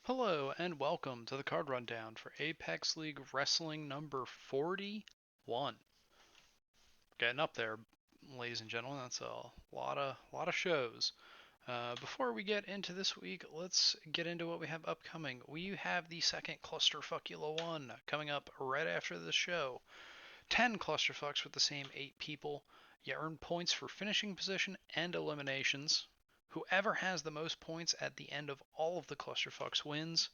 Hello and welcome to the card rundown for Apex League Wrestling number 41. Getting up there, ladies and gentlemen. That's a lot of shows. Before we get into this week, let's get into what we have upcoming. We have the second Clusterfuckula 1 coming up right after this show. 10 clusterfucks with the same 8 people. You earn points for finishing position and eliminations. Whoever has the most points at the end of all of the clusterfucks wins.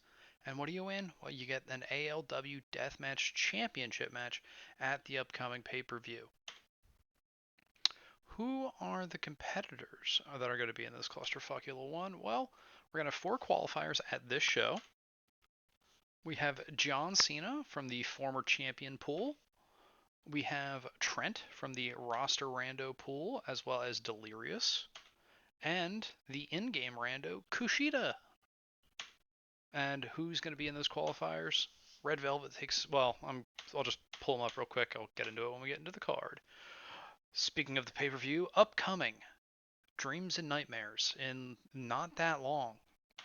And what do you win? Well, you get an ALW Deathmatch Championship match at the upcoming pay-per-view. Who are the competitors that are going to be in this Clusterfuckula 1? Well, we're going to have 4 qualifiers at this show. We have John Cena from the former champion pool. We have Trent from the roster rando pool, as well as Delirious, and the in-game rando, Kushida. And who's going to be in those qualifiers? Red Velvet takes, well, I'll just pull them up real quick. I'll get into it when we get into the card. Speaking of the pay-per-view, upcoming Dreams and Nightmares in not that long,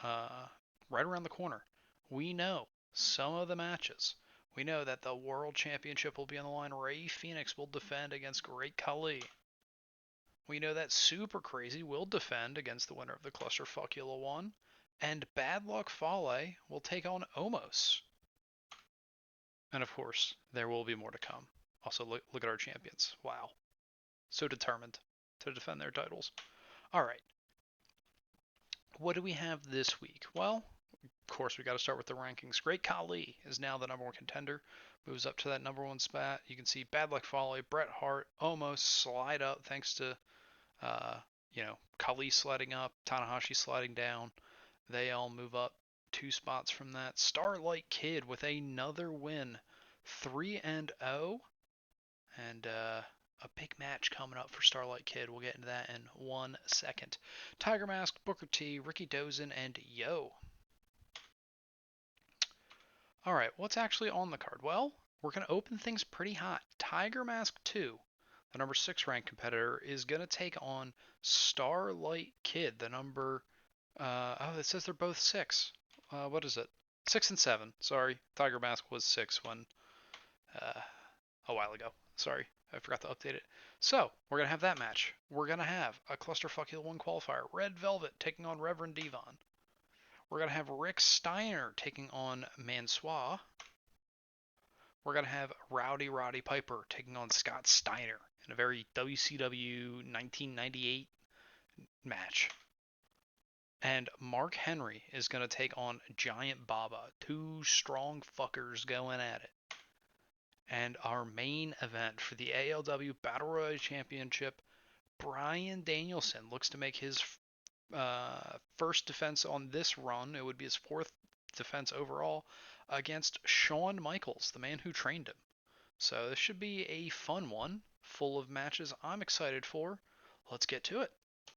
right around the corner. We know some of the matches. We know that the World Championship will be on the line. Ray Phoenix will defend against Great Khali. We know that Super Crazy will defend against the winner of the Clusterfuckula 1. And Bad Luck Fale will take on Omos. And of course, there will be more to come. Also, look at our champions. Wow. So determined to defend their titles. All right. What do we have this week? Well, of course, we got to start with the rankings. Great Khali is now the number 1 contender. Moves up to that number 1 spot. You can see Bad Luck Fale, Bret Hart, almost slide up thanks to, Khali sliding up, Tanahashi sliding down. They all move up 2 spots from that. Starlight Kid with another win, 3-0, and a big match coming up for Starlight Kid. We'll get into that in 1 second. Tiger Mask, Booker T, Ricky Dozen, and Yo. All right, what's actually on the card? Well, we're going to open things pretty hot. Tiger Mask 2, the number 6 ranked competitor, is going to take on Starlight Kid, the number. It says they're both 6. What is it? 6 and 7. Sorry, Tiger Mask was 6 when a while ago. Sorry, I forgot to update it. So, we're going to have that match. We're going to have a Clusterfuckula 1 qualifier. Red Velvet taking on Reverend Devon. We're going to have Rick Steiner taking on Mansois. We're going to have Rowdy Roddy Piper taking on Scott Steiner in a very WCW 1998 match. And Mark Henry is going to take on Giant Baba. 2 strong fuckers going at it. And our main event for the ALW Battle Royale Championship, Bryan Danielson looks to make his first defense on this run. It would be his 4th defense overall against Shawn Michaels, the man who trained him. So this should be a fun one, full of matches I'm excited for. Let's get to it.